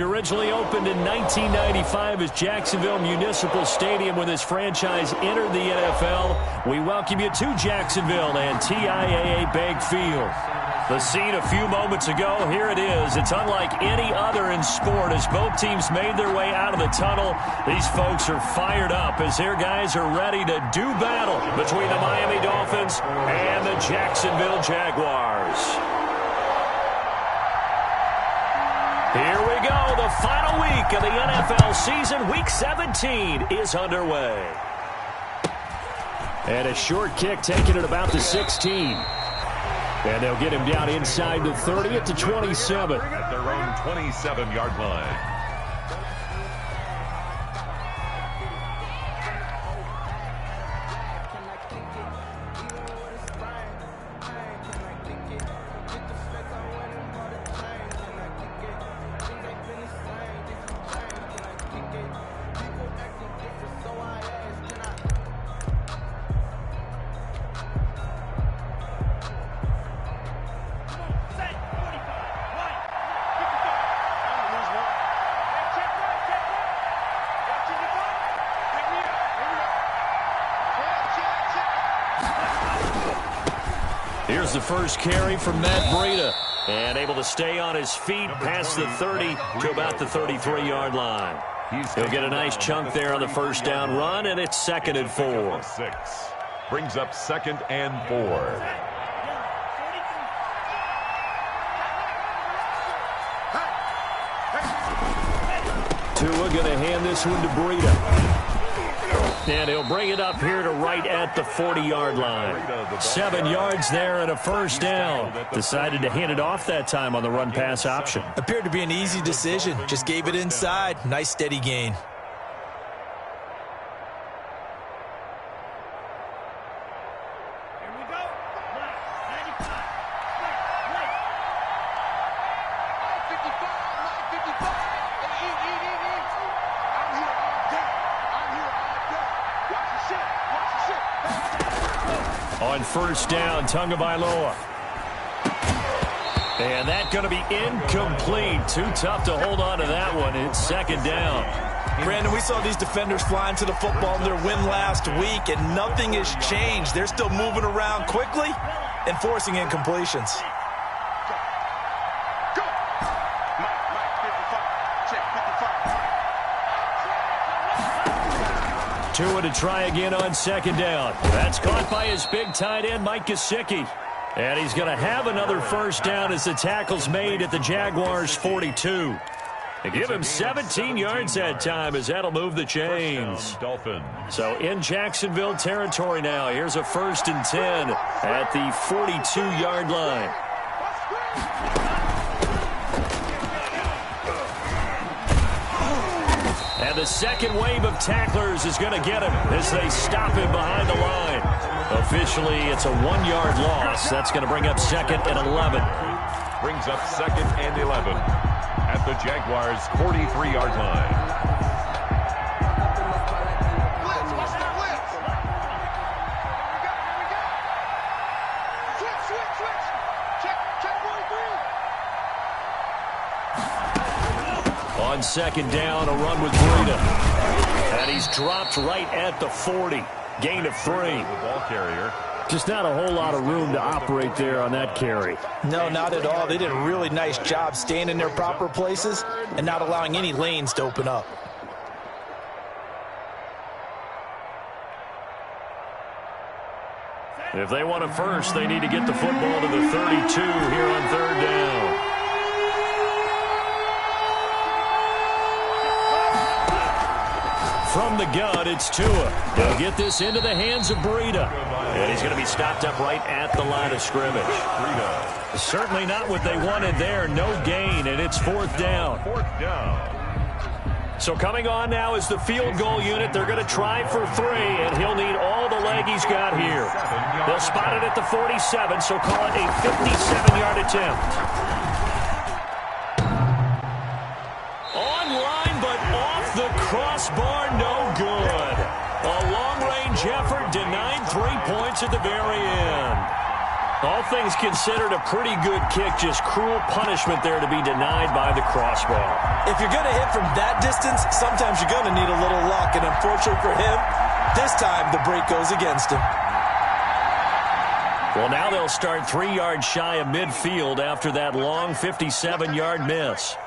Originally opened in 1995 as Jacksonville Municipal Stadium when this franchise entered the NFL. We welcome you to Jacksonville and TIAA Bank Field. The scene a few moments ago, here it is. It's unlike any other in sport as both teams made their way out of the tunnel. These folks are fired up as their guys are ready to do battle between the Miami Dolphins and the Jacksonville Jaguars. Here we go. The final week of the NFL season. Week 17 is underway. And a short kick taken at about the 16. And they'll get him down inside the 30 at the 27. At their own 27-yard line. Here's the first carry from Matt Breida. And able to stay on his feet past the 30 to about the 33-yard line. He'll get a nice chunk there on the first down run, and it's 2nd and 4. 6. Brings up 2nd and 4. Tua going to hand this one to Breida. And he'll bring it up here to right at the 40-yard line. 7 yards there and a first down. Decided to hand it off that time on the run-pass option. Appeared to be an easy decision. Just gave it inside. Nice steady gain. On first down, Tagovailoa. And that's going to be incomplete. Too tough to hold on to that one. It's 2nd down. Brandon, we saw these defenders flying to the football in their win last week, and nothing has changed. They're still moving around quickly and forcing incompletions. Tua to try again on 2nd down. That's caught by his big tight end, Mike Gesicki. And he's going to have another first down as the tackle's made at the Jaguars' 42. They give him 17 yards that time as that'll move the chains. So in Jacksonville territory now. Here's a 1st and 10 at the 42-yard line. And the second wave of tacklers is going to get him as they stop him behind the line. Officially, it's a 1-yard loss. That's going to bring up 2nd and 11. Brings up 2nd and 11 at the Jaguars' 43-yard line. On 2nd down, a run with Breida. And he's dropped right at the 40. Gain of 3. The ball carrier. Just not a whole lot of room to operate there on that carry. No, not at all. They did a really nice job staying in their proper places and not allowing any lanes to open up. If they want a first, they need to get the football to the 32 here on 3rd down. From the gun, it's Tua. They'll get this into the hands of Breida. And he's going to be stopped up right at the line of scrimmage. Certainly not what they wanted there. No gain, and it's 4th down. 4th down. So coming on now is the field goal unit. They're going to try for 3, and he'll need all the leg he's got here. They'll spot it at the 47, so call it a 57-yard attempt. Online, but off the crossbar, no good. A long-range effort denied 3 points at the very end. All things considered, a pretty good kick. Just cruel punishment there to be denied by the crossbar. If you're going to hit from that distance, sometimes you're going to need a little luck. And unfortunately for him, this time the break goes against him. Well, now they'll start 3 yards shy of midfield after that long 57-yard miss.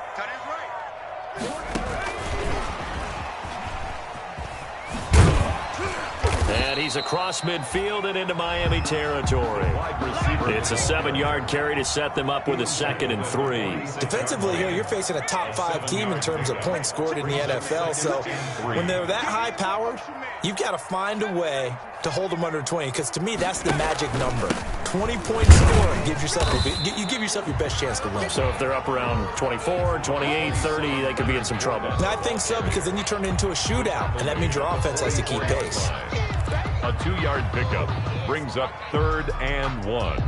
And he's across midfield and into Miami territory. It's a 7-yard carry to set them up with a 2nd and 3. Defensively here, you're facing a top 5 team in terms of points scored in the NFL. So when they're that high-powered, you've got to find a way to hold them under 20, because to me, that's the magic number. 20-point score gives yourself you give yourself your best chance to win. So if they're up around 24, 28, 30, they could be in some trouble. And I think so, because then you turn it into a shootout, and that means your offense has to keep pace. A 2-yard pickup brings up 3rd and 1.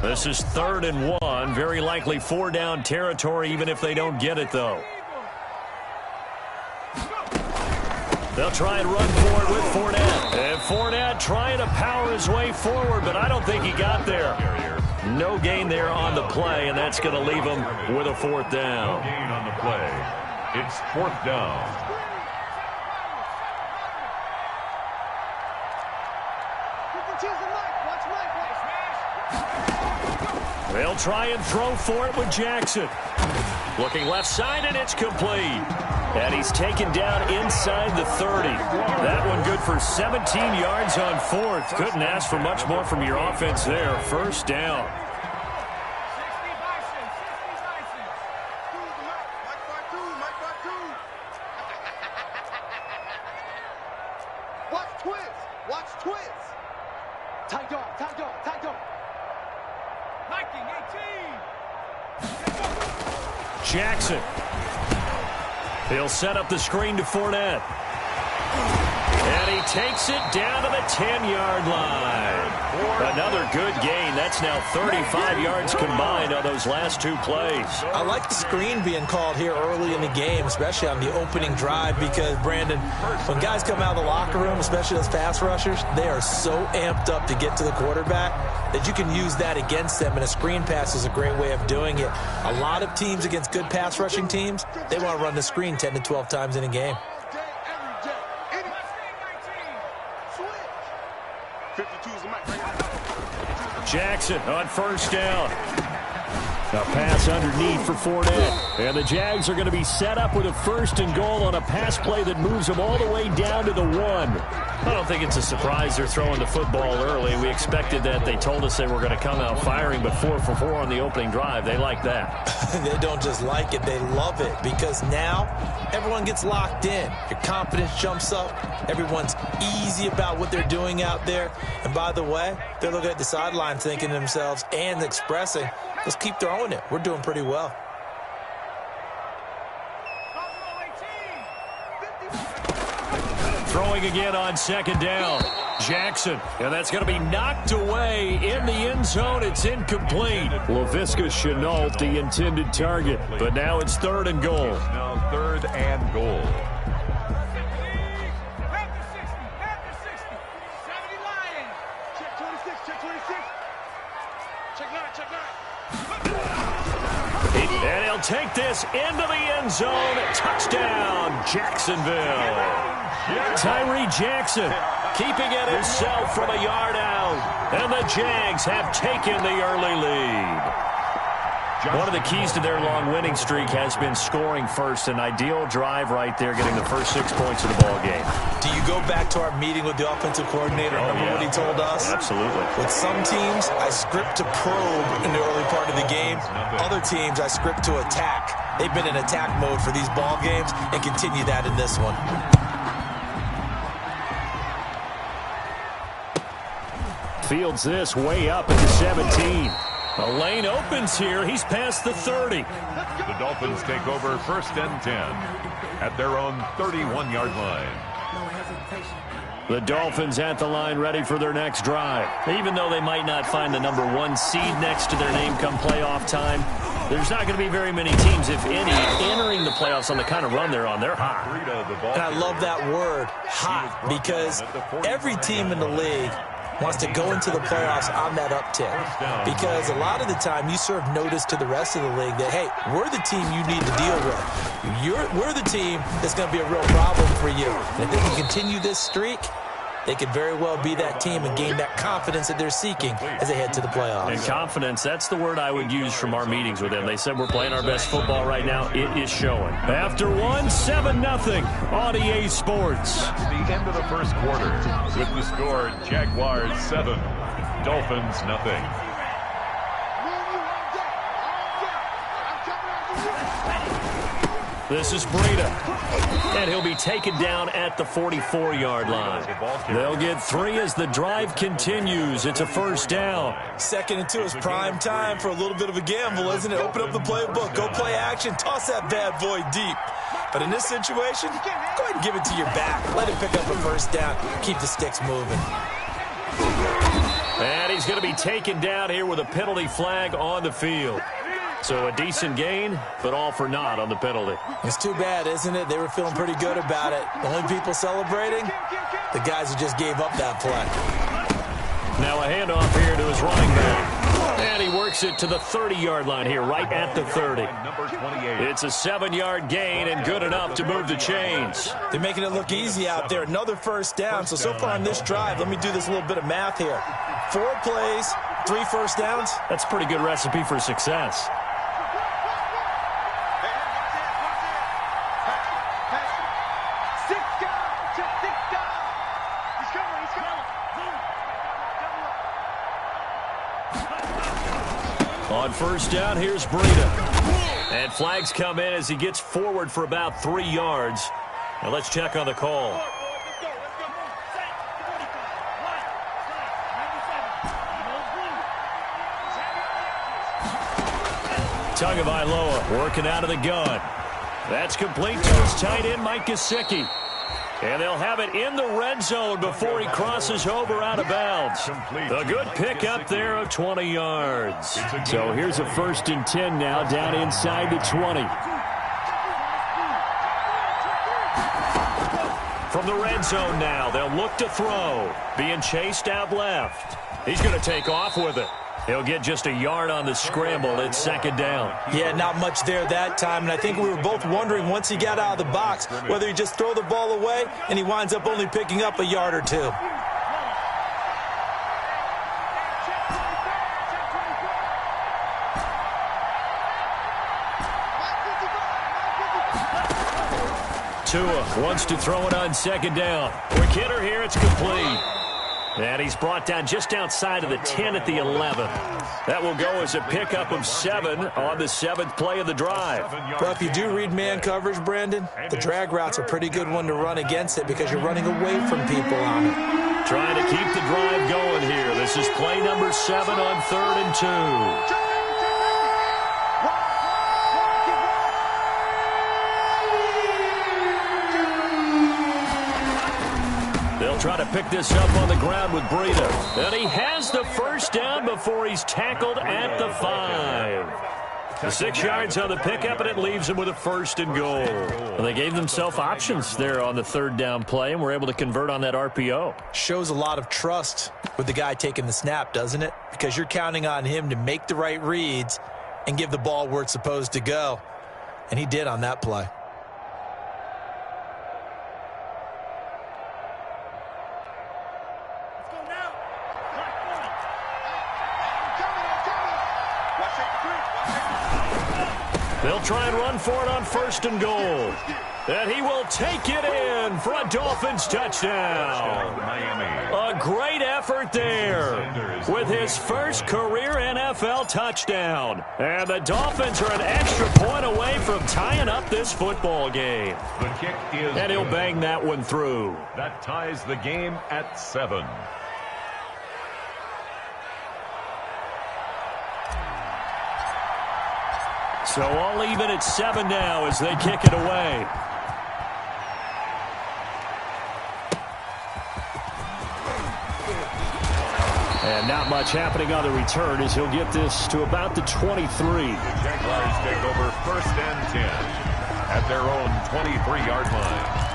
This is 3rd and 1. Very likely 4-down territory, even if they don't get it, though. They'll try and run for it with Fournette. And Fournette trying to power his way forward, but I don't think he got there. No gain there on the play, and that's going to leave him with a 4th down. No gain on the play. It's 4th down. They'll try and throw for it with Jackson. Looking left side, and it's complete. And he's taken down inside the 30. That one good for 17 yards on 4th. Couldn't ask for much more from your offense there. 1st down. Watch twins. Watch twins. Tight dog, tight dog, tight dog. Hiking 18. Jackson. He'll set up the screen to Fournette. And he takes it down to the 10-yard line. Another good gain. That's now 35 yards combined on those last 2 plays. I like the screen being called here early in the game, especially on the opening drive, because, Brandon, when guys come out of the locker room, especially those pass rushers, they are so amped up to get to the quarterback that you can use that against them, and a screen pass is a great way of doing it. A lot of teams against good pass rushing teams, they want to run the screen 10 to 12 times in a game. Jackson on 1st down. A pass underneath for Fournette. And the Jags are going to be set up with a 1st and goal on a pass play that moves them all the way down to the 1. I don't think it's a surprise they're throwing the football early. We expected that. They told us they were going to come out firing, but 4 for 4 on the opening drive. They like that. They don't just like it, they love it, because now everyone gets locked in. Your confidence jumps up. Everyone's easy about what they're doing out there. And by the way, they're looking at the sideline thinking to themselves and expressing, let's keep throwing it. We're doing pretty well. Throwing again on 2nd down. Jackson, and that's going to be knocked away in the end zone. It's incomplete. Laviska Shenault, the intended target, but now it's 3rd and goal. Now 3rd and goal. And he'll take this into the end zone. Touchdown, Jacksonville. Tyree Jackson keeping it himself from a yard out. And the Jags have taken the early lead. One of the keys to their long winning streak has been scoring first. An ideal drive right there, getting the first 6 points of the ball game. Do you go back to our meeting with the offensive coordinator? Remember what he told us? Absolutely. With some teams, I script to probe in the early part of the game. Other teams, I script to attack. They've been in attack mode for these ball games and continue that in this one. Fields this way up at the 17. A lane opens here. He's past the 30. The Dolphins take over 1st and 10 at their own 31-yard line. The Dolphins at the line, ready for their next drive. Even though they might not find the number 1 seed next to their name come playoff time, There's not going to be very many teams, if any, entering the playoffs on the kind of run they're on. They're hot. And I love that word, hot, because every team in the league wants to go into the playoffs on that uptick, because a lot of the time you serve notice to the rest of the league that, hey, we're the team you need to deal with. We're the team that's going to be a real problem for you. And if they can continue this streak, they could very well be that team and gain that confidence that they're seeking as they head to the playoffs. And confidence, that's the word I would use from our meetings with them. They said we're playing our best football right now. It is showing. After one, 7-0 on EA Sports. The end of the first quarter with the score Jaguars 7, Dolphins 0. This is Breida, and he'll be taken down at the 44-yard line. They'll get 3 as the drive continues. It's a first down. 2nd and 2 is prime time for a little bit of a gamble, isn't it? Open up the playbook, go play action, toss that bad boy deep. But in this situation, go ahead and give it to your back. Let him pick up a first down. Keep the sticks moving. And he's going to be taken down here with a penalty flag on the field. So a decent gain, but all for naught on the penalty. It's too bad, isn't it? They were feeling pretty good about it. The only people celebrating, the guys who just gave up that play. Now a handoff here to his running back. And he works it to the 30-yard line here, right at the 30. It's a 7-yard gain and good enough to move the chains. They're making it look easy out there. Another first down. So far on this drive, let me do this little bit of math here. 4 plays, 3 first downs. That's a pretty good recipe for success. On first down, here's Breida. And flags come in as he gets forward for about 3 yards. Now let's check on the call. Tagovailoa working out of the gun. That's complete to his tight end, Mike Gesicki. And they'll have it in the red zone before he crosses over out of bounds. A good pick up there of 20 yards. So here's a 1st and 10 now down inside the 20. From the red zone now, they'll look to throw. Being chased out left. He's going to take off with it. He'll get just a yard on the scramble. It's 2nd down. Yeah, not much there that time. And I think we were both wondering once he got out of the box whether he just throw the ball away and he winds up only picking up a yard or 2. Tua wants to throw it on 2nd down. Quick hitter here. It's complete. And he's brought down just outside of the 10 at the 11. That will go as a pickup of 7 on the 7th play of the drive. Well, if you do read man coverage, Brandon, the drag route's a pretty good one to run against it because you're running away from people on it. Trying to keep the drive going here. This is play number 7 on 3rd and 2. Try to pick this up on the ground with Breida. And he has the first down before he's tackled at the 5. The 6 yards on the pickup, and it leaves him with a 1st and goal. Well, they gave themselves options there on the 3rd down play, and were able to convert on that RPO. Shows a lot of trust with the guy taking the snap, doesn't it? Because you're counting on him to make the right reads and give the ball where it's supposed to go. And he did on that play. They'll try and run for it on 1st and goal. And he will take it in for a Dolphins touchdown. A great effort there with his first career NFL touchdown. And the Dolphins are an extra point away from tying up this football game. The kick is and he'll bang that one through. That ties the game at 7. So all even at 7 now as they kick it away. And not much happening on the return as he'll get this to about the 23. The Jaguars take over 1st and 10 at their own 23-yard line.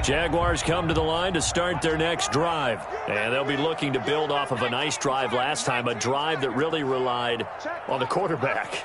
Jaguars come to the line to start their next drive. And they'll be looking to build off of a nice drive last time, a drive that really relied on the quarterback.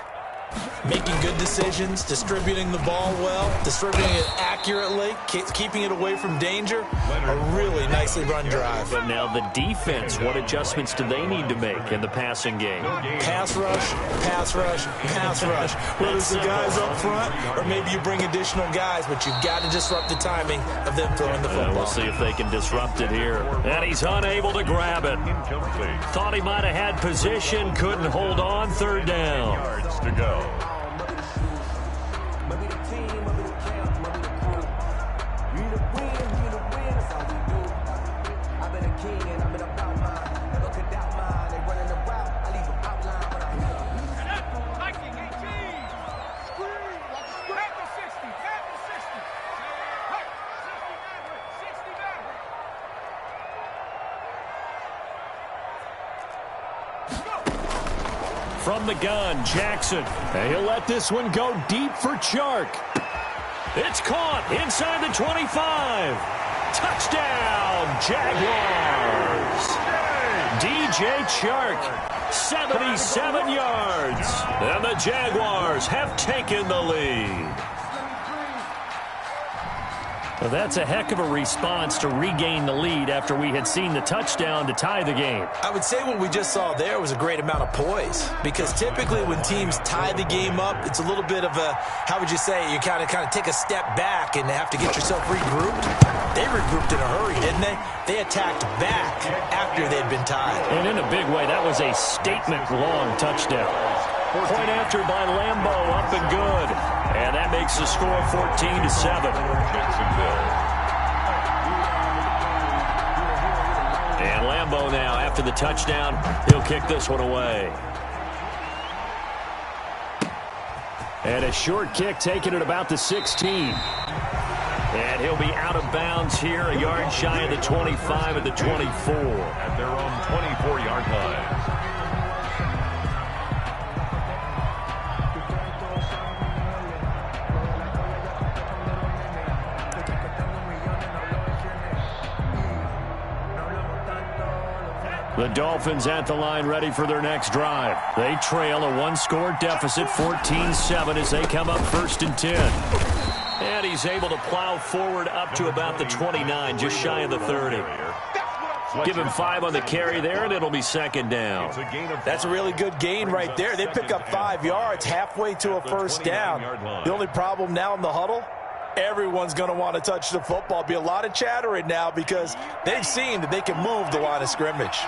Making good decisions, distributing the ball well, distributing it accurately, keeping it away from danger. A really nicely run drive. But now the defense, what adjustments do they need to make in the passing game? Pass rush, pass rush, pass rush. Whether it's the guys up front or maybe you bring additional guys, but you've got to disrupt the timing of them throwing the football. We'll see if they can disrupt it here. And he's unable to grab it. Thought he might have had position, couldn't hold on. 3rd down. Yards to go. From the gun, Jackson. And he'll let this one go deep for Chark. It's caught inside the 25. Touchdown, Jaguars. DJ Chark, 77 yards. And the Jaguars have taken the lead. Well, that's a heck of a response to regain the lead after we had seen the touchdown to tie the game. I would say what we just saw there was a great amount of poise, because typically when teams tie the game up, it's a little bit of a, how would you say, you kind of take a step back and have to get yourself regrouped. They regrouped in a hurry, didn't they? They attacked back after they'd been tied. And in a big way, that was a statement-long touchdown. Point after by Lambeau, up and good. And that makes the score 14-7. Jacksonville. And Lambeau now, after the touchdown, he'll kick this one away. And a short kick taken at about the 16. And he'll be out of bounds here, a yard shy of the 25 at the 24. At their own 24-yard line. The Dolphins at the line ready for their next drive. They trail a one-score deficit, 14-7, as they come up 1st and 10. And he's able to plow forward up to about the 29, just shy of the 30. Give him 5 on the carry there, and it'll be 2nd down. That's a really good gain right there. They pick up 5 yards halfway to a 1st down. The only problem now in the huddle, everyone's going to want to touch the football. Be a lot of chattering now because they've seen that they can move the line of scrimmage.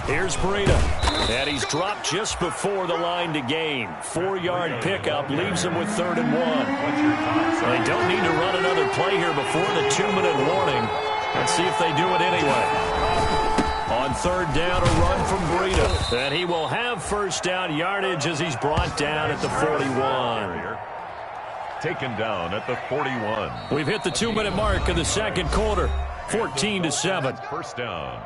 Here's Breida. And he's dropped just before the line to gain. 4-yard pickup leaves him with 3rd and 1. They don't need to run another play here before the 2-minute warning. Let's see if they do it anyway. On 3rd down, a run from Breida. And he will have 1st down yardage as he's brought down at the 41. Taken down at the 41. We've hit the 2-minute mark of the 2nd quarter. 14-7. 1st down.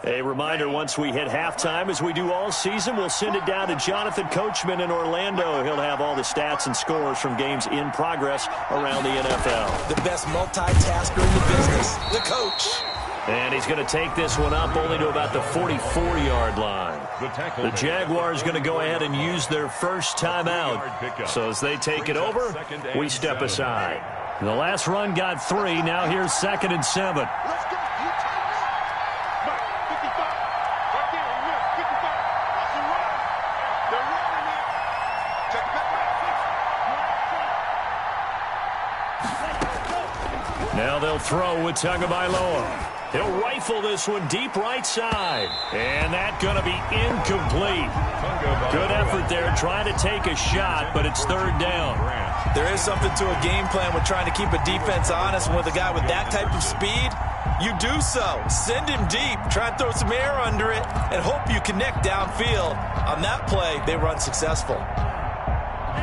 A reminder, once we hit halftime, as we do all season, we'll send it down to Jonathan Coachman in Orlando. He'll have all the stats and scores from games in progress around the NFL. The best multitasker in the business, the coach. And he's going to take this one up only to about the 44-yard line. The Jaguars going to go ahead and use their first timeout. So as they take it over, we step aside. The last run got 3. Now here's 2nd and 7. Now they'll throw with Tagovailoa. He'll rifle this one deep right side. And that's going to be incomplete. Good effort there trying to take a shot, but it's third down. There is something to a game plan with trying to keep a defense honest. And with a guy with that type of speed, you do so. Send him deep. Try and throw some air under it and hope you connect downfield. On that play, they run successful.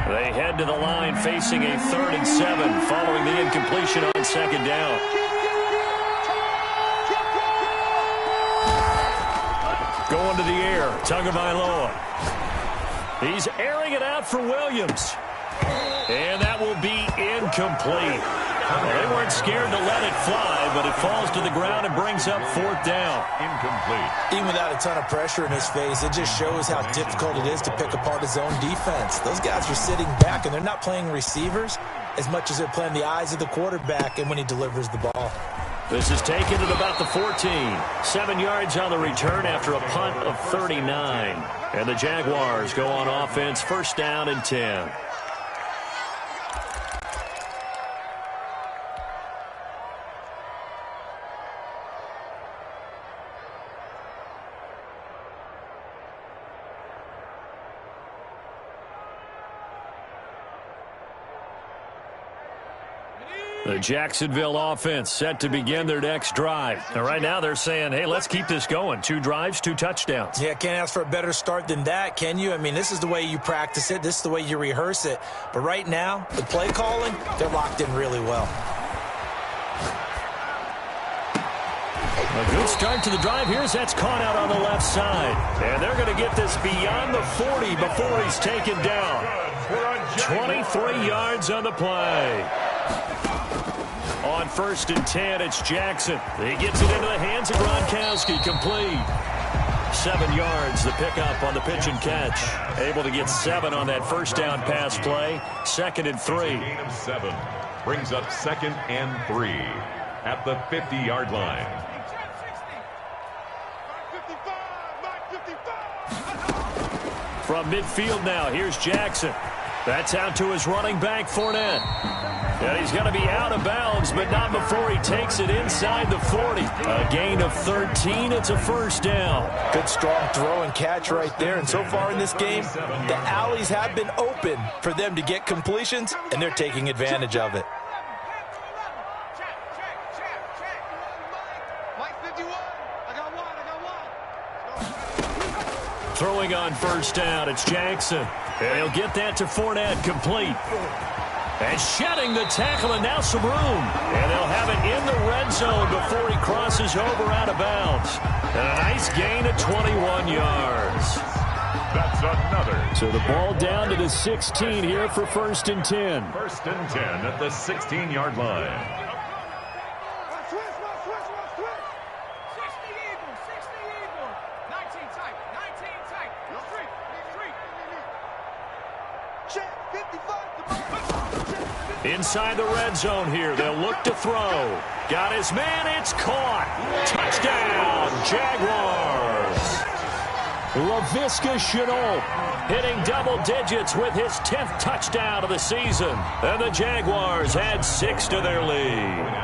They head to the line facing a 3rd and 7 following the incompletion on second down. Going to the air, Tagovailoa. He's airing it out for Williams. And that will be incomplete. Well, they weren't scared to let it fly, but it falls to the ground and brings up 4th down. Incomplete. Even without a ton of pressure in his face, it just shows how difficult it is to pick apart his own defense. Those guys are sitting back, and they're not playing receivers as much as they're playing the eyes of the quarterback and when he delivers the ball. This is taken at about the 14. 7 yards on the return after a punt of 39. And the Jaguars go on offense, 1st down and 10. The Jacksonville offense set to begin their next drive. And right now they're saying, hey, let's keep this going. 2 drives, 2 touchdowns. Yeah, can't ask for a better start than that, can you? I mean, this is the way you practice it. This is the way you rehearse it. But right now, the play calling, they're locked in really well. A good start to the drive. Here's that's caught out on the left side. And they're going to get this beyond the 40 before he's taken down. 23 yards on the play. On 1st and 10, it's Jackson. He gets it into the hands of Gronkowski. Complete. 7 yards, the pickup on the pitch and catch. Able to get 7 on that 1st down pass play. 2nd and 3. Gain of 7. Brings up 2nd and 3 at the 50-yard line. From midfield now, here's Jackson. That's out to his running back, Fournette. And he's going to be out of bounds, but not before he takes it inside the 40. A gain of 13. It's a 1st down. Good, strong throw and catch right there. And so far in this game, the alleys have been open for them to get completions, and they're taking advantage of it. Throwing on 1st down, it's Jackson. And he'll get that to Fournette, complete. And shedding the tackle, and now some room. And they'll have it in the red zone before he crosses over out of bounds. And a nice gain of 21 yards. That's another. So the ball down to the 16 here for 1st and 10. 1st and 10 at the 16-yard line. Inside the red zone here. They'll look to throw. Got his man. It's caught. Touchdown, Jaguars. Laviska Shenault hitting double digits with his 10th touchdown of the season. And the Jaguars add 6 to their lead.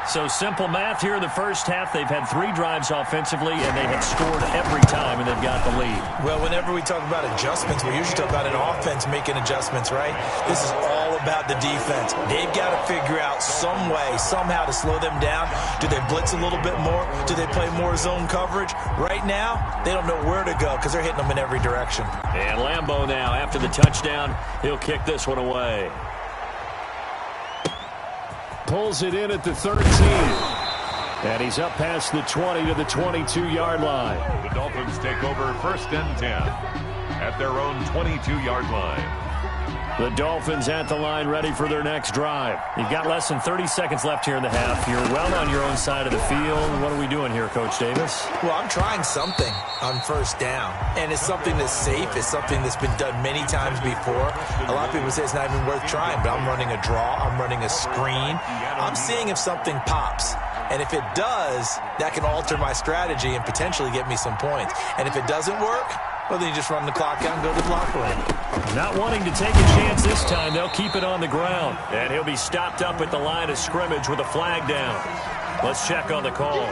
So simple math here in the 1st half. They've had 3 drives offensively, and they have scored every time, and they've got the lead. Well, whenever we talk about adjustments, we usually talk about an offense making adjustments, right? This is all about the defense. They've got to figure out some way, somehow to slow them down. Do they blitz a little bit more? Do they play more zone coverage? Right now, they don't know where to go because they're hitting them in every direction. And Lambeau now, after the touchdown, he'll kick this one away. Pulls it in at the 13. And he's up past the 20 to the 22-yard line. The Dolphins take over 1st and 10 at their own 22-yard line. The Dolphins at the line ready for their next drive. You've got less than 30 seconds left here in the half. You're well on your own side of the field. What are we doing here, Coach Davis? Well, I'm trying something on 1st down. And it's something that's safe. It's something that's been done many times before. A lot of people say it's not even worth trying, but I'm running a draw. I'm running a screen. I'm seeing if something pops. And if it does, that can alter my strategy and potentially get me some points. And if it doesn't work, Well, then you just run the clock out and go to the locker room. Not wanting to take a chance this time, they'll keep it on the ground. And he'll be stopped up at the line of scrimmage with a flag down. Let's check on the call.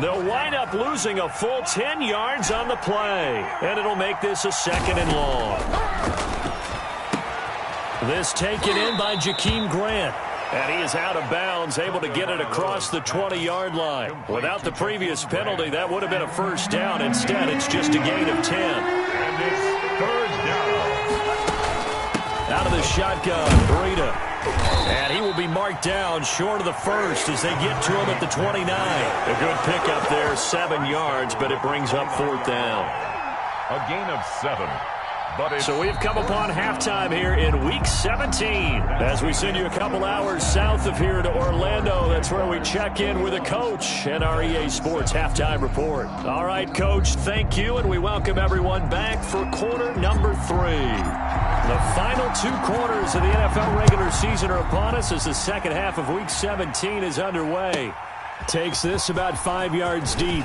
They'll wind up losing a full 10 yards on the play. And it'll make this a 2nd and long. This taken in by Jakeem Grant. And he is out of bounds, able to get it across the 20-yard line. Without the previous penalty, that would have been a first down. Instead, it's just a gain of 10. And it's 3rd down. Out of the shotgun, Breida. And he will be marked down short of the first as they get to him at the 29. A good pickup there, 7 yards, but it brings up 4th down. A gain of 7. So we've come upon halftime here in Week 17. As we send you a couple hours south of here to Orlando, that's where we check in with a coach and our EA Sports Halftime Report. All right, Coach, thank you, and we welcome everyone back for quarter number 3. The final 2 quarters of the NFL regular season are upon us as the second half of Week 17 is underway. Takes this about 5 yards deep.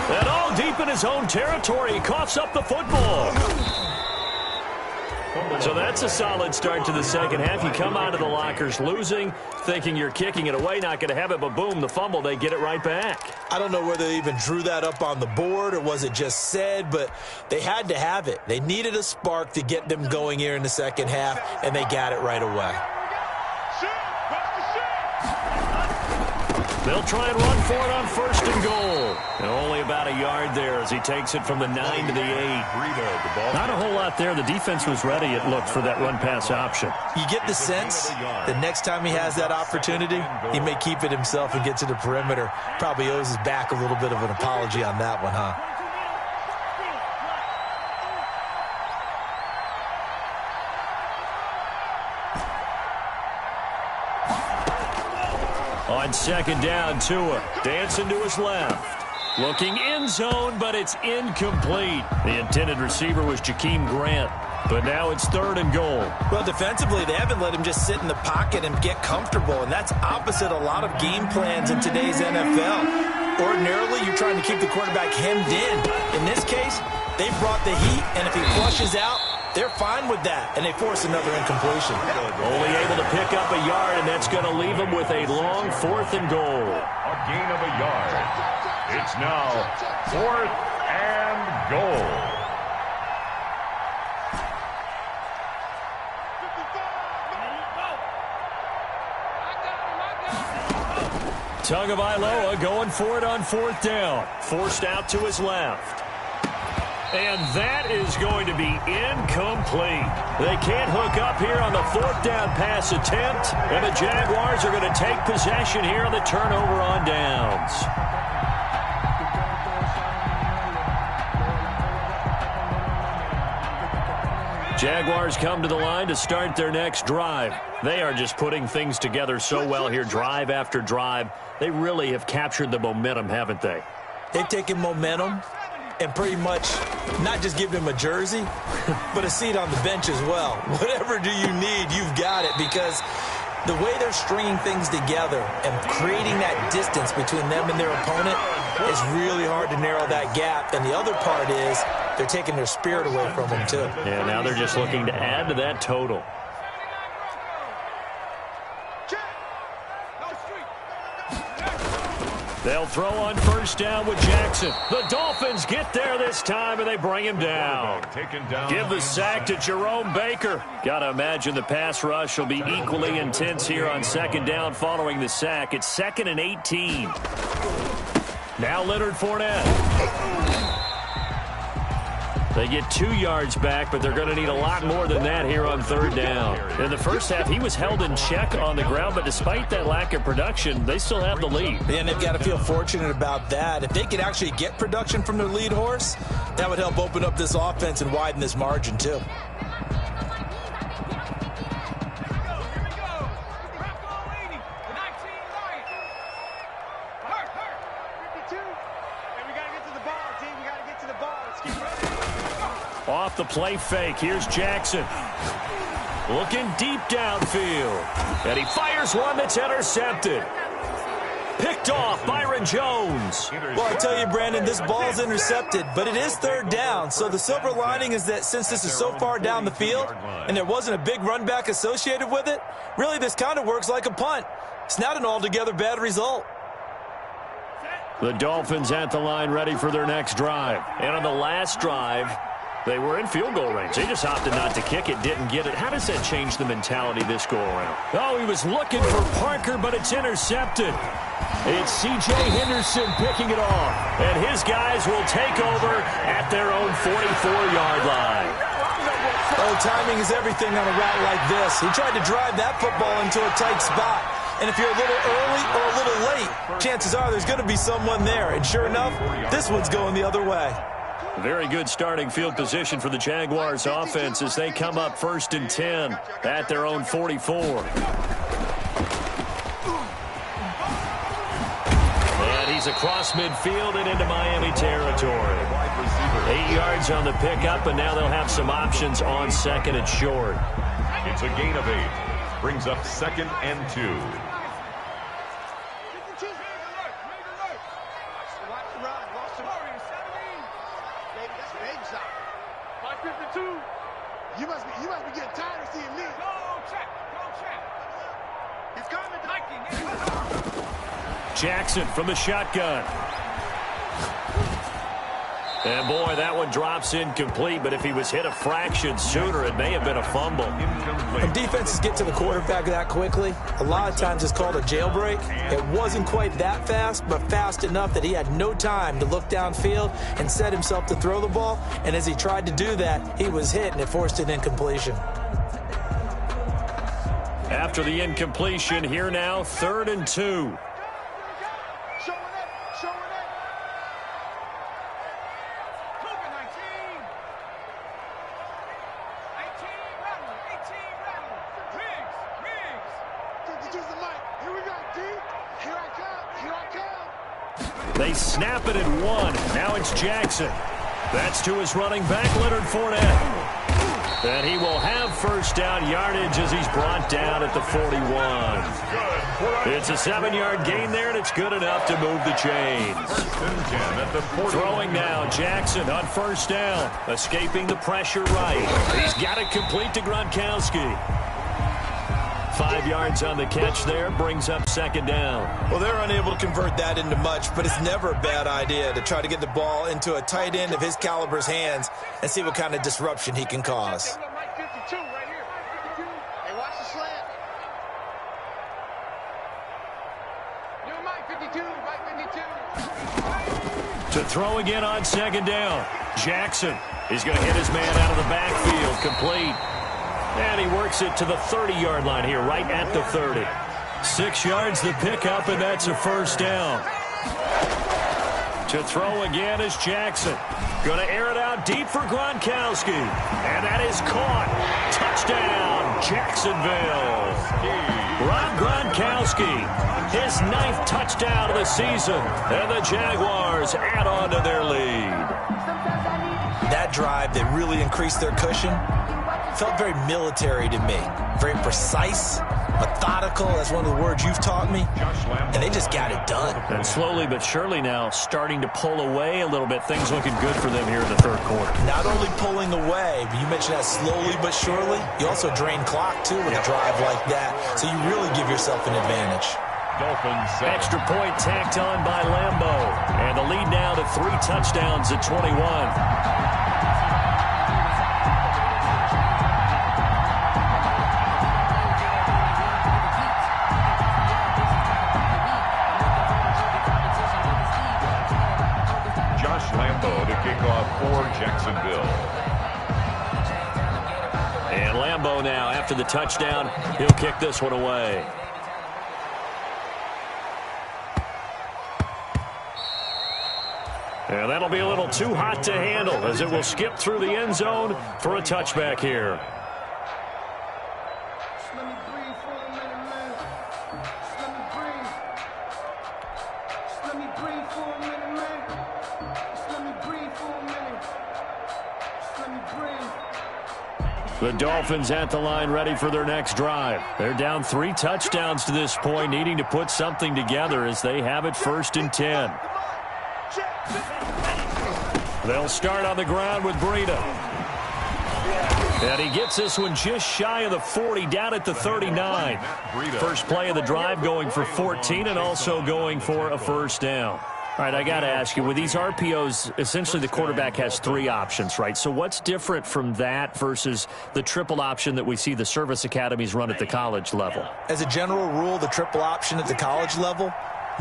And all deep in his own territory. He coughs up the football. So that's a solid start to the second half. You come out of the lockers losing, thinking you're kicking it away, not going to have it, but boom, the fumble, they get it right back. I don't know whether they even drew that up on the board or was it just said, but they had to have it. They needed a spark to get them going here in the second half, and they got it right away. They'll try and run for it on 1st and goal. And only about a yard there as he takes it from the 9 to the 8. Not a whole lot there. The defense was ready, it looked, for that run-pass option. You get the sense the next time he has that opportunity, he may keep it himself and get to the perimeter. Probably owes his back a little bit of an apology on that one, huh? On 2nd down, Tua dancing to his left. Looking end zone, but it's incomplete. The intended receiver was Jakeem Grant. But now it's 3rd and goal. Well, defensively, they haven't let him just sit in the pocket and get comfortable, and that's opposite a lot of game plans in today's NFL. Ordinarily, you're trying to keep the quarterback hemmed in. In this case, they brought the heat, and if he flushes out, they're fine with that, and they force another incompletion. Only able to pick up a yard, and that's going to leave them with a long 4th and goal. A gain of a yard. It's now 4th and goal. Tagovailoa going for it on 4th down. Forced out to his left. And that is going to be incomplete. They can't hook up here on the 4th down pass attempt. And the Jaguars are going to take possession here on the turnover on downs. Jaguars come to the line to start their next drive. They are just putting things together so well here, drive after drive. They really have captured the momentum, haven't they? They've taken momentum and pretty much not just give him a jersey, but a seat on the bench as well. Whatever do you need, you've got it, because the way they're stringing things together and creating that distance between them and their opponent is really hard to narrow that gap. And the other part is they're taking their spirit away from them, too. Yeah, now they're just looking to add to that total. They'll throw on 1st down with Jackson. The Dolphins get there this time, and they bring him down. Give the sack to Jerome Baker. Got to imagine the pass rush will be equally intense here on 2nd down following the sack. It's 2nd and 18. Now Leonard Fournette. They get 2 yards back, but they're going to need a lot more than that here on 3rd down. In the first half, he was held in check on the ground, but despite that lack of production, they still have the lead. And they've got to feel fortunate about that. If they could actually get production from their lead horse, that would help open up this offense and widen this margin, too. Off the play fake, here's Jackson. Looking deep downfield. And he fires one that's intercepted. Picked off, Byron Jones. Well, I tell you, Brandon, this ball's intercepted, but it is third down. So the silver lining is that since this is so far down the field and there wasn't a big run back associated with it, really this kind of works like a punt. It's not an altogether bad result. The Dolphins at the line ready for their next drive. And on the last drive, they were in field goal range. They just opted not to kick it, didn't get it. How does that change the mentality this go-around? Oh, he was looking for Parker, but it's intercepted. It's C.J. Henderson picking it off. And his guys will take over at their own 44-yard line. Oh, timing is everything on a route like this. He tried to drive that football into a tight spot. And if you're a little early or a little late, chances are there's going to be someone there. And sure enough, this one's going the other way. Very good starting field position for the Jaguars offense as they come up 1st and 10 at their own 44. And he's across midfield and into Miami territory. 8 yards on the pickup, and now they'll have some options on 2nd and short. It's a gain of 8. Brings up 2nd and 2. You must be getting tired of seeing me. Go check. He's coming. Jackson from the shotgun. And boy, that one drops incomplete, but if he was hit a fraction sooner, it may have been a fumble. When defenses get to the quarterback that quickly, a lot of times it's called a jailbreak. It wasn't quite that fast, but fast enough that he had no time to look downfield and set himself to throw the ball. And as he tried to do that, he was hit, and it forced an incompletion. After the incompletion, here now, 3rd and 2. They snap it at 1. Now it's Jackson. That's to his running back, Leonard Fournette. And he will have 1st down yardage as he's brought down at the 41. It's a 7-yard gain there, and it's good enough to move the chains. Throwing now, Jackson on 1st down. Escaping the pressure right. He's got it complete to Gronkowski. 5 yards on the catch there, brings up 2nd down. Well, they're unable to convert that into much, but it's never a bad idea to try to get the ball into a tight end of his caliber's hands and see what kind of disruption he can cause. To throw again on 2nd down. Jackson is going to hit his man out of the backfield, complete. And he works it to the 30-yard line here, right at the 30. 6 yards the pickup, and that's a 1st down. To throw again is Jackson. Going to air it out deep for Gronkowski. And that is caught. Touchdown, Jacksonville. Rob Gronkowski, his 9th touchdown of the season. And the Jaguars add on to their lead. That drive that really increased their cushion felt very military to me. Very precise, methodical, that's one of the words you've taught me. And they just got it done. And slowly but surely now starting to pull away a little bit. Things looking good for them here in the 3rd quarter. Not only pulling away, but you mentioned that slowly but surely. You also drain clock, too, with a drive like that. So you really give yourself an advantage. Dolphins. Extra point tacked on by Lambeau. And the lead now to 3 touchdowns at 21. For Jacksonville. And Lambeau now, after the touchdown, he'll kick this one away. And that'll be a little too hot to handle as it will skip through the end zone for a touchback here. The Dolphins at the line ready for their next drive. They're down 3 touchdowns to this point, needing to put something together as they have it 1st and 10. They'll start on the ground with Breida. And he gets this one just shy of the 40, down at the 39. First play of the drive going for 14 and also going for a 1st down. All right, I got to ask you, with these RPOs, essentially the quarterback has 3 options, right? So what's different from that versus the triple option that we see the service academies run at the college level? As a general rule, the triple option at the college level,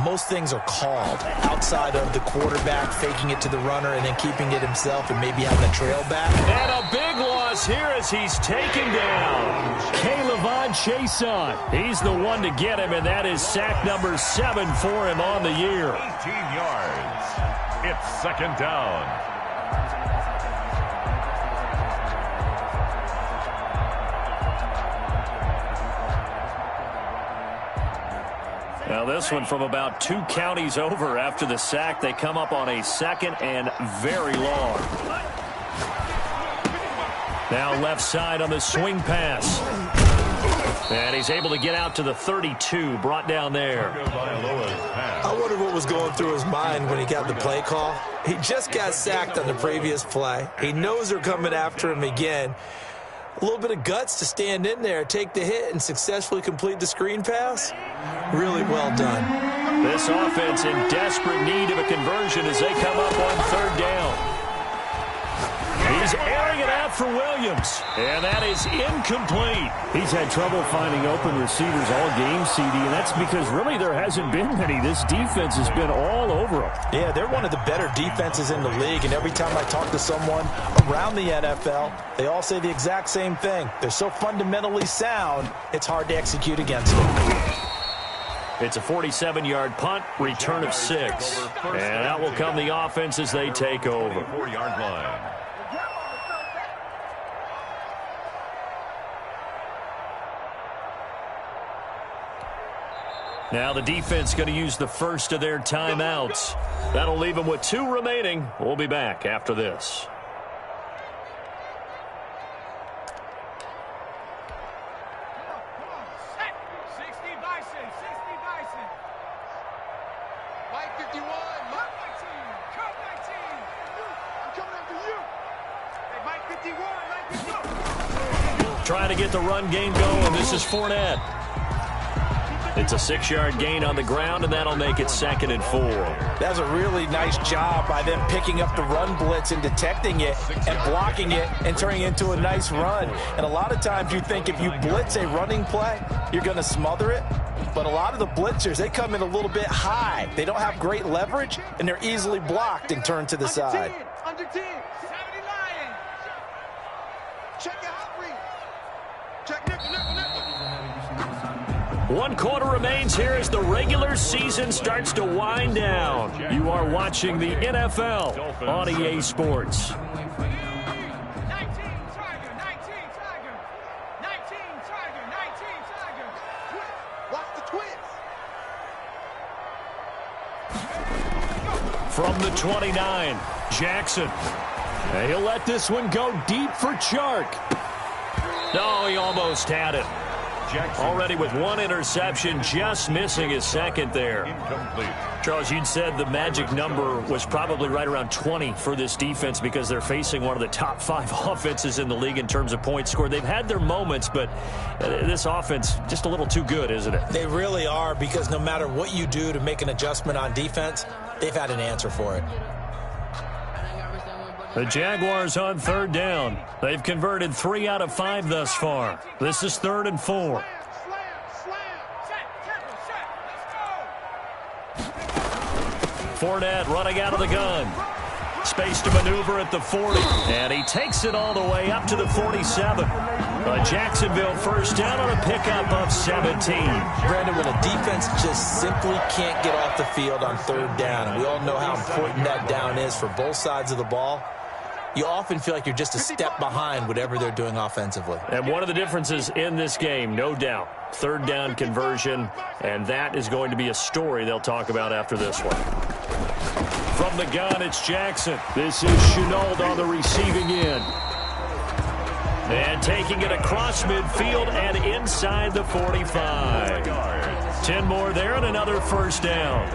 most things are called outside of the quarterback faking it to the runner and then keeping it himself and maybe having a trail back. And a big loss here as he's taken down. K'Lavon Chaisson. He's the one to get him, and that is sack number 7 for him on the year. 18 yards. It's 2nd down. Now this one from about 2 counties over after the sack. They come up on a 2nd and very long. Now left side on the swing pass. And he's able to get out to the 32, brought down there. I wonder what was going through his mind when he got the play call. He just got sacked on the previous play. He knows they're coming after him again. A little bit of guts to stand in there, take the hit, and successfully complete the screen pass. Really well done. This offense in desperate need of a conversion as they come up on 3rd down. He's airing it out for Williams, and that is incomplete. He's had trouble finding open receivers all game, CD, and that's because really there hasn't been many. This defense has been all over them. Yeah, they're one of the better defenses in the league, and every time I talk to someone around the NFL, they all say the exact same thing. They're so fundamentally sound, it's hard to execute against them. It's a 47-yard punt, return of 6. And out will come the offense as they take over. 4-yard line. Now the defense going to use the first of their timeouts. That'll leave them with 2 remaining. We'll be back after this. Trying to get the run game going. This is Fournette. It's a 6-yard gain on the ground, and that'll make it 2nd and 4. That's a really nice job by them picking up the run blitz and detecting it and blocking it and turning it into a nice run. And a lot of times you think if you blitz a running play, you're going to smother it. But a lot of the blitzers, they come in a little bit high. They don't have great leverage, and they're easily blocked and turned to the side. Under 10. 70 Lions. Check your hot read. Check nickel. 1 quarter remains here as the regular season starts to wind down. You are watching the NFL on EA Sports. 19 Tiger. Watch the twist. From the 29, Jackson. And he'll let this one go deep for Chark. No, he almost had it. Already with 1 interception, just missing his 2nd there. Incomplete. Charles, you'd said the magic number was probably right around 20 for this defense because they're facing one of the top 5 offenses in the league in terms of points scored. They've had their moments, but this offense just a little too good, isn't it? They really are, because no matter what you do to make an adjustment on defense, they've had an answer for it. The Jaguars on 3rd down. They've converted 3 out of 5 thus far. This is 3rd and 4. Fournette running out of the gun. Space to maneuver at the 40. And he takes it all the way up to the 47. A Jacksonville 1st down on a pickup of 17. Brandon, when a defense just simply can't get off the field on 3rd down, and we all know how important that down is for both sides of the ball, you often feel like you're just a step behind whatever they're doing offensively. And one of the differences in this game, no doubt, 3rd down conversion, and that is going to be a story they'll talk about after this one. From the gun, it's Jackson. This is Shenault on the receiving end. And taking it across midfield and inside the 45. 10 more there and another first down.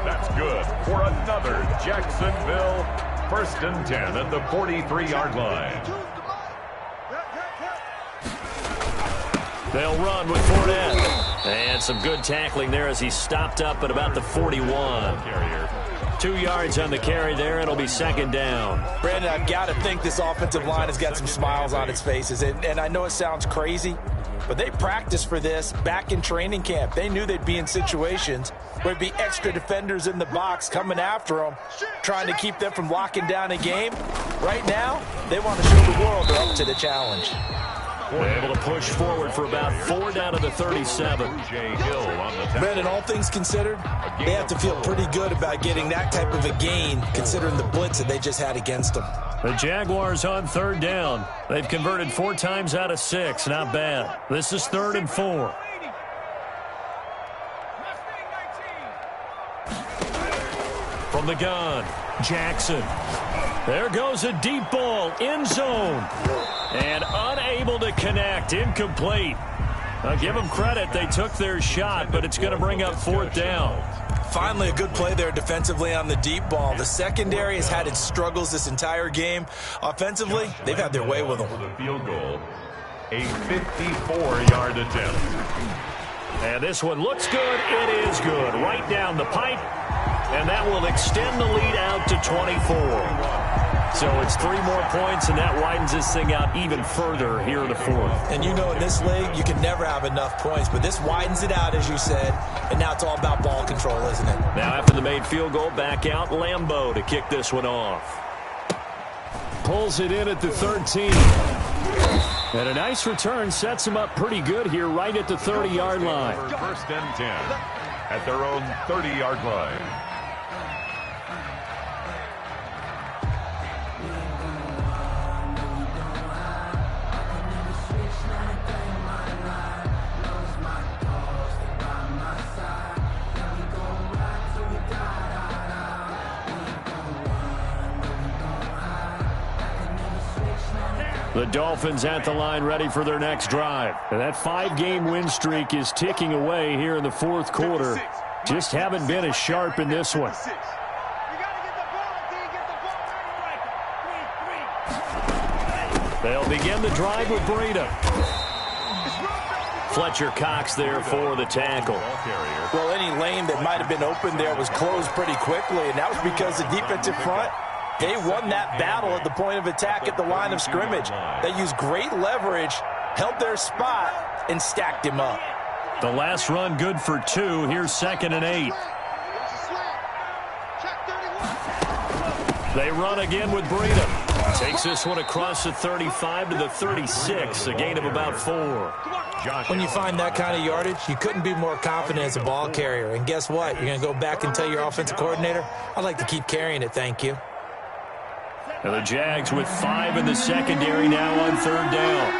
That's good for another Jacksonville 1st and 10 at the 43-yard line. They'll run with Fournette. And some good tackling there as he stopped up at about the 41. 2 yards on the carry there. It'll be second down. Brandon, I've got to think this offensive line has got some smiles on its faces. And I know it sounds crazy, but they practiced for this back in training camp. They knew they'd be in situations where it'd be extra defenders in the box coming after them, trying to keep them from locking down a game. Right now, they want to show the world they're up to the challenge. We're able to push forward for about 4 down to the 37. Brandon, all things considered, they have to feel pretty good about getting that type of a gain, considering the blitz that they just had against them. The Jaguars on 3rd down. They've converted 4 times out of 6. Not bad. This is 3rd and 4. From the gun, Jackson. There goes a deep ball, end zone. And unable to connect, incomplete. I'll give them credit, they took their shot, but it's going to bring up 4th down. Finally, a good play there defensively on the deep ball. The secondary has had its struggles this entire game. Offensively, they've had their way with them. For the field goal, a 54-yard attempt. And this one looks good. It is good. Right down the pipe. And that will extend the lead out to 24. So it's 3 more points, and that widens this thing out even further here in the 4th. And you know in this league, you can never have enough points, but this widens it out, as you said, and now it's all about ball control, isn't it? Now after the made field goal, back out Lambeau to kick this one off. Pulls it in at the 13. And a nice return sets him up pretty good here right at the 30-yard line. 1st and 10 at their own 30-yard line. The Dolphins at the line ready for their next drive. And that 5-game win streak is ticking away here in the 4th quarter. Just haven't been as sharp in this one. They'll begin the drive with Breida. Fletcher Cox there for the tackle. Well, any lane that might have been open there was closed pretty quickly, and that was because the defensive front, they won that battle at the point of attack at the line of scrimmage. They used great leverage, held their spot, and stacked him up. The last run good for 2. Here's 2nd and 8. They run again with Breida. Takes this one across the 35 to the 36, a gain of about 4. When you find that kind of yardage, you couldn't be more confident as a ball carrier. And guess what? You're going to go back and tell your offensive coordinator, I'd like to keep carrying it, thank you. And the Jags with 5 in the secondary now on 3rd down.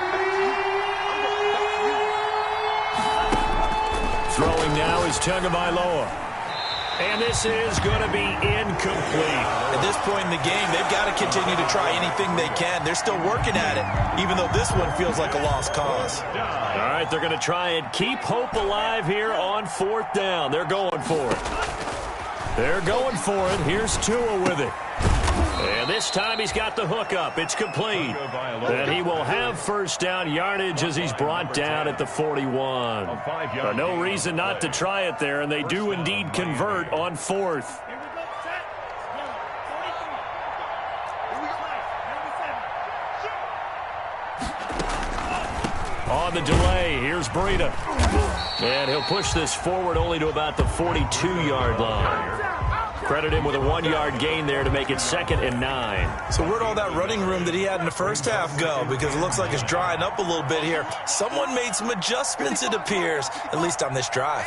Throwing now is Tagovailoa. And this is going to be incomplete. At this point in the game, they've got to continue to try anything they can. They're still working at it, even though this one feels like a lost cause. All right, they're going to try and keep hope alive here on 4th down. They're going for it. They're going for it. Here's Tua with it. And this time he's got the hook up. It's complete. And he will have 1st down yardage as he's brought down at the 41. No reason not to try it there, and they do indeed convert on 4th. On the delay, here's Breida. And he'll push this forward only to about the 42-yard line. Credit him with a 1-yard gain there to make it 2nd and 9. So where'd all that running room that he had in the first half go? Because it looks like it's drying up a little bit here. Someone made some adjustments, it appears, at least on this drive.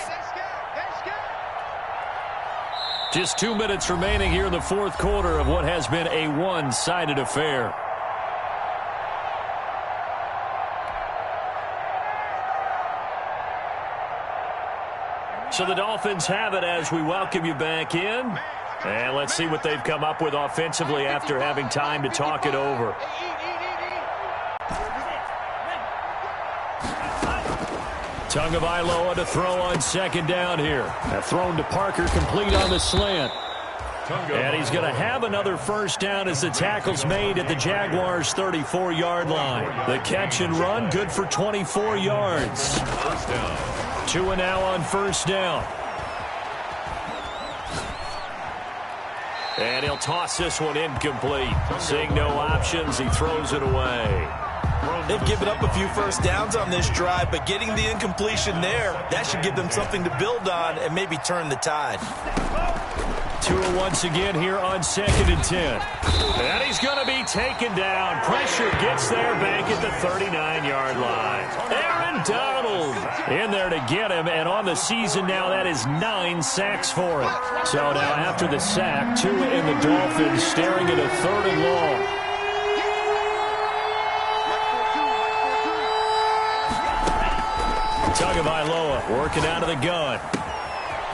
Just 2 minutes remaining here in the 4th quarter of what has been a one-sided affair. So the Dolphins have it as we welcome you back in. And let's see what they've come up with offensively after having time to talk it over. Tagovailoa to throw on second down here. That thrown to Parker, complete on the slant. And he's going to have another first down as the tackle's made at the Jaguars' 34-yard line. The catch and run, good for 24 yards. First down. Tua now on first down. And he'll toss this one incomplete. Seeing no options, he throws it away. They've given up a few first downs on this drive, but getting the incompletion there, that should give them something to build on and maybe turn the tide. Tua once again here on 2nd and 10. And he's going to be taken down. Pressure gets there back at the 39-yard line. Aaron Donald in there to get him. And on the season now, that is 9 sacks for him. So now after the sack, Tua and the Dolphins staring at a 3rd and long. Tagovailoa working out of the gun.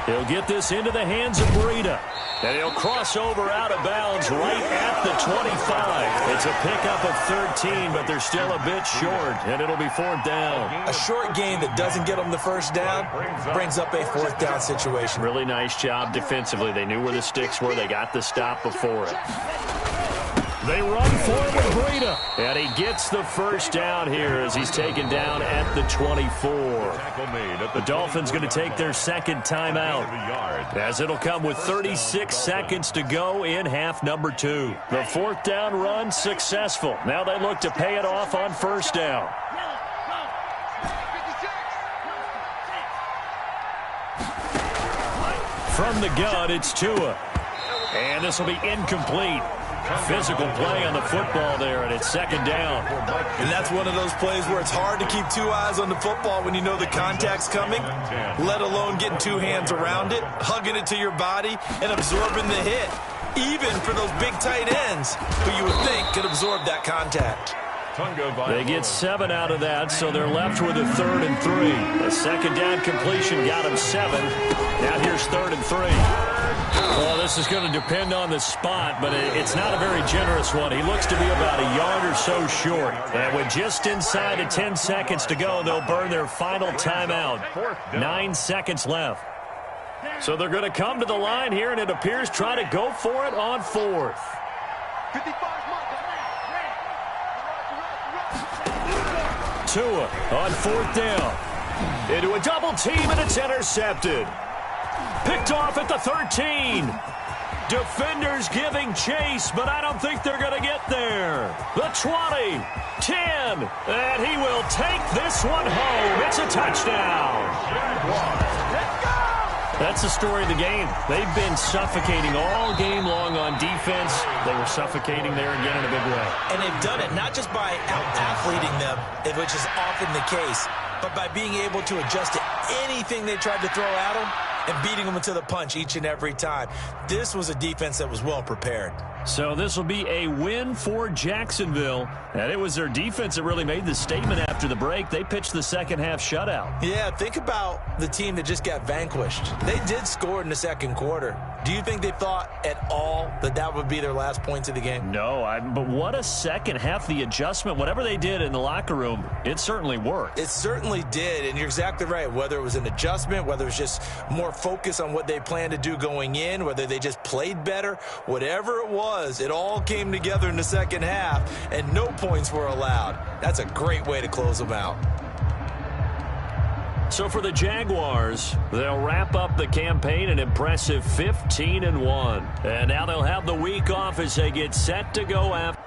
He'll get this into the hands of Breida. And he'll cross over out of bounds right at the 25. It's a pickup of 13, but they're still a bit short, and it'll be 4th down. A short gain that doesn't get them the first down brings up a 4th down situation. Really nice job defensively. They knew where the sticks were. They got the stop before it. They run forward with Breida. And he gets the first down here as he's taken down at the 24. The Dolphins going to take their 2nd timeout, as it'll come with 36 seconds to go in half number 2. The 4th down run successful. Now they look to pay it off on first down. From the gun, it's Tua. And this will be incomplete. Physical play on the football there, and it's 2nd down. And that's one of those plays where it's hard to keep 2 eyes on the football when you know the contact's coming, let alone getting 2 hands around it, hugging it to your body, and absorbing the hit, even for those big tight ends who you would think could absorb that contact. They get 7 out of that, so they're left with a 3rd and 3. The 2nd down completion got them 7. Now here's 3rd and 3. Well, this is going to depend on the spot, but it's not a very generous one. He looks to be about a yard or so short. And with just inside of 10 seconds to go, they'll burn their final timeout. 9 seconds left. So they're going to come to the line here, and it appears try to go for it on 4th. Tua on 4th down. Into a double team, and it's intercepted. Picked off at the 13. Defenders giving chase, but I don't think they're going to get there. The 20, 10, and he will take this one home. It's a touchdown. That's the story of the game. They've been suffocating all game long on defense. They were suffocating there again in a big way. And they've done it not just by out-athleting them, which is often the case, but by being able to adjust to anything they tried to throw at them and beating them to the punch each and every time. This was a defense that was well prepared. So this will be a win for Jacksonville. And it was their defense that really made the statement after the break. They pitched the second half shutout. Yeah, think about the team that just got vanquished. They did score in the 2nd quarter. Do you think they thought at all that that would be their last points of the game? No, but what a second half. The adjustment, whatever they did in the locker room, it certainly worked. It certainly did, and you're exactly right. Whether it was an adjustment, whether it was just more focus on what they planned to do going in, whether they just played better, whatever it was, it all came together in the 2nd half, and no points were allowed. That's a great way to close them out. So for the Jaguars, they'll wrap up the campaign an impressive 15-1. And now they'll have the week off as they get set to go after.